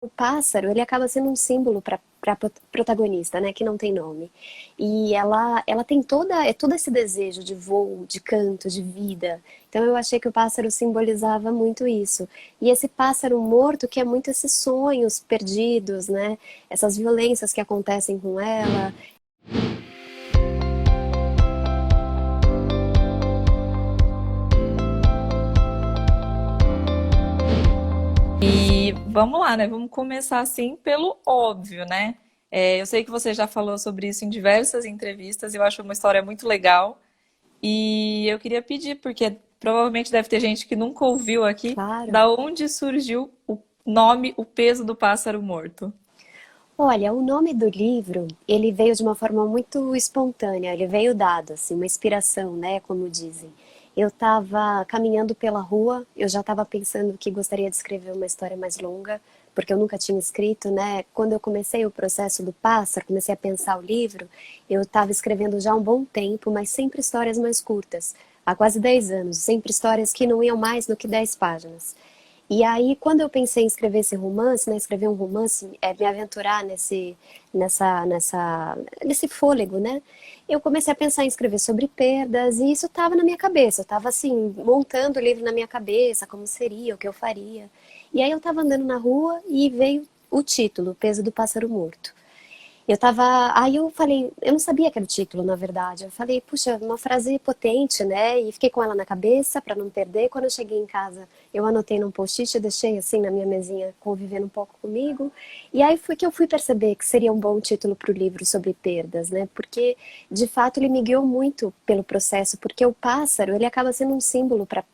O pássaro, ele acaba sendo um símbolo para protagonista, né, que não tem nome. E ela tem todo esse desejo de voo, de canto, de vida. Então eu achei que o pássaro simbolizava muito isso. E esse pássaro morto, que é muito esses sonhos perdidos, né, essas violências que acontecem com ela. E vamos lá, né? Vamos começar assim pelo óbvio, né? Eu sei que você já falou sobre isso em diversas entrevistas, eu acho uma história muito legal. E eu queria pedir, porque provavelmente deve ter gente que nunca ouviu aqui, Claro. da onde surgiu o nome O Peso do Pássaro Morto. Olha, o nome do livro, ele veio de uma forma muito espontânea, ele veio dado, assim, uma inspiração, né, como dizem. Eu estava caminhando pela rua, eu já estava pensando que gostaria de escrever uma história mais longa, porque eu nunca tinha escrito, né? Quando eu comecei o processo do pássaro, comecei a pensar o livro, eu estava escrevendo já há um bom tempo, mas sempre histórias mais curtas, há quase 10 anos, sempre histórias que não iam mais do que 10 páginas. E aí, quando eu pensei em escrever esse romance, né, escrever um romance, me aventurar nesse fôlego, né, eu comecei a pensar em escrever sobre perdas e isso estava na minha cabeça. Eu estava assim, montando o livro na minha cabeça, como seria, o que eu faria. E aí eu estava andando na rua e veio o título, O Peso do Pássaro Morto. Aí eu falei, eu não sabia que era o título, na verdade. Eu falei, puxa, uma frase potente, né? E fiquei com ela na cabeça para não perder. Quando eu cheguei em casa, eu anotei num post-it, eu deixei assim na minha mesinha, convivendo um pouco comigo. E aí foi que eu fui perceber que seria um bom título para o livro sobre perdas, né? Porque, de fato, ele me guiou muito pelo processo, porque o pássaro, ele acaba sendo um símbolo para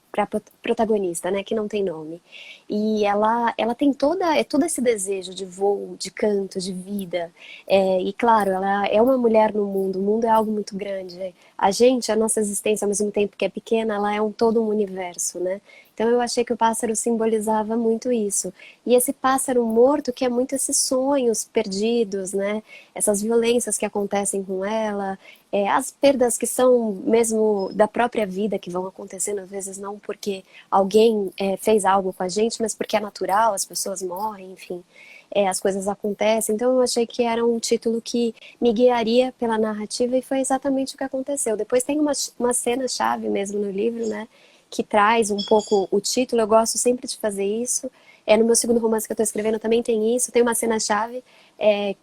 protagonista, né, que não tem nome. E ela tem todo esse desejo de voo, de canto, de vida. E claro, ela é uma mulher no mundo, o mundo é algo muito grande. A nossa existência, ao mesmo tempo que é pequena, ela é todo um universo, né? Então eu achei que o pássaro simbolizava muito isso. E esse pássaro morto, que é muito esses sonhos perdidos, né? Essas violências que acontecem com ela, as perdas que são mesmo da própria vida, que vão acontecendo, às vezes não porque alguém fez algo com a gente, mas porque é natural, as pessoas morrem, enfim, as coisas acontecem. Então eu achei que era um título que me guiaria pela narrativa e foi exatamente o que aconteceu. Depois tem uma cena-chave mesmo no livro, né, que traz um pouco o título. Eu gosto sempre de fazer isso. No meu segundo romance que eu estou escrevendo também tem isso, tem uma cena-chave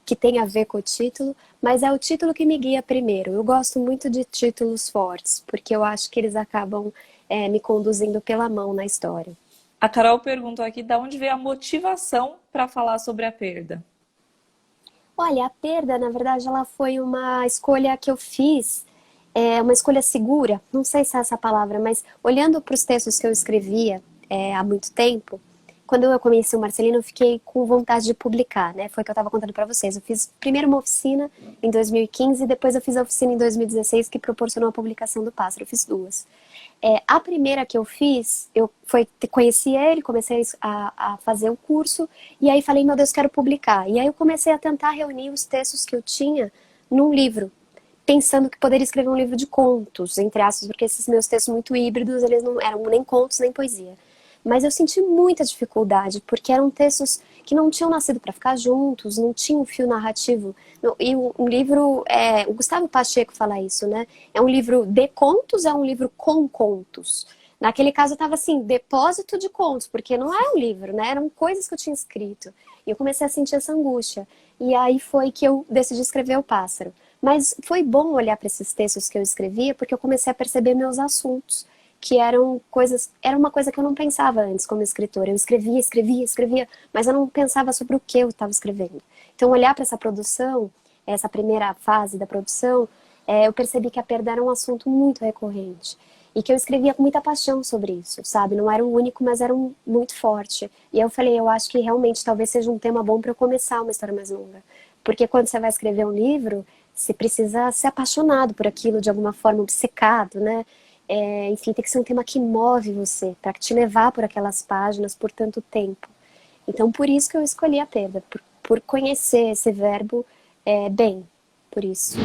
que tem a ver com o título, mas é o título que me guia primeiro. Eu gosto muito de títulos fortes, porque eu acho que eles acabam me conduzindo pela mão na história. A Carol perguntou aqui da onde veio a motivação para falar sobre a perda. Olha, a perda, na verdade, ela foi uma escolha que eu fiz, uma escolha segura, não sei se é essa a palavra, mas olhando para os textos que eu escrevia há muito tempo, quando eu conheci o Marcelino, eu fiquei com vontade de publicar, né? Foi o que eu estava contando para vocês. Eu fiz primeiro uma oficina em 2015, depois eu fiz a oficina em 2016 que proporcionou a publicação do Pássaro. Eu fiz duas. A primeira que eu fiz, conheci ele, comecei a fazer o curso, e aí falei, meu Deus, quero publicar. E aí eu comecei a tentar reunir os textos que eu tinha num livro, pensando que poderia escrever um livro de contos, entre aspas, porque esses meus textos muito híbridos, eles não eram nem contos nem poesia. Mas eu senti muita dificuldade, porque eram textos que não tinham nascido para ficar juntos, não tinha um fio narrativo. E um livro, o Gustavo Pacheco fala isso, né? É um livro de contos, é um livro com contos. Naquele caso, eu estava assim, depósito de contos, porque não é um livro, né? Eram coisas que eu tinha escrito. E eu comecei a sentir essa angústia. E aí foi que eu decidi escrever O Pássaro. Mas foi bom olhar para esses textos que eu escrevia, porque eu comecei a perceber meus assuntos, que eram coisas, era uma coisa que eu não pensava antes como escritora. Eu escrevia, escrevia, escrevia, mas eu não pensava sobre o que eu estava escrevendo. Então, olhar para essa produção, essa primeira fase da produção, eu percebi que a perda era um assunto muito recorrente. E que eu escrevia com muita paixão sobre isso, sabe? Não era o único, mas era muito forte. E eu falei, eu acho que realmente talvez seja um tema bom para eu começar uma história mais longa. Porque quando você vai escrever um livro, você precisa ser apaixonado por aquilo de alguma forma, obcecado, né? Enfim, tem que ser um tema que move você, para te levar por aquelas páginas por tanto tempo. Então, por isso que eu escolhi a perda, por conhecer esse verbo bem, por isso.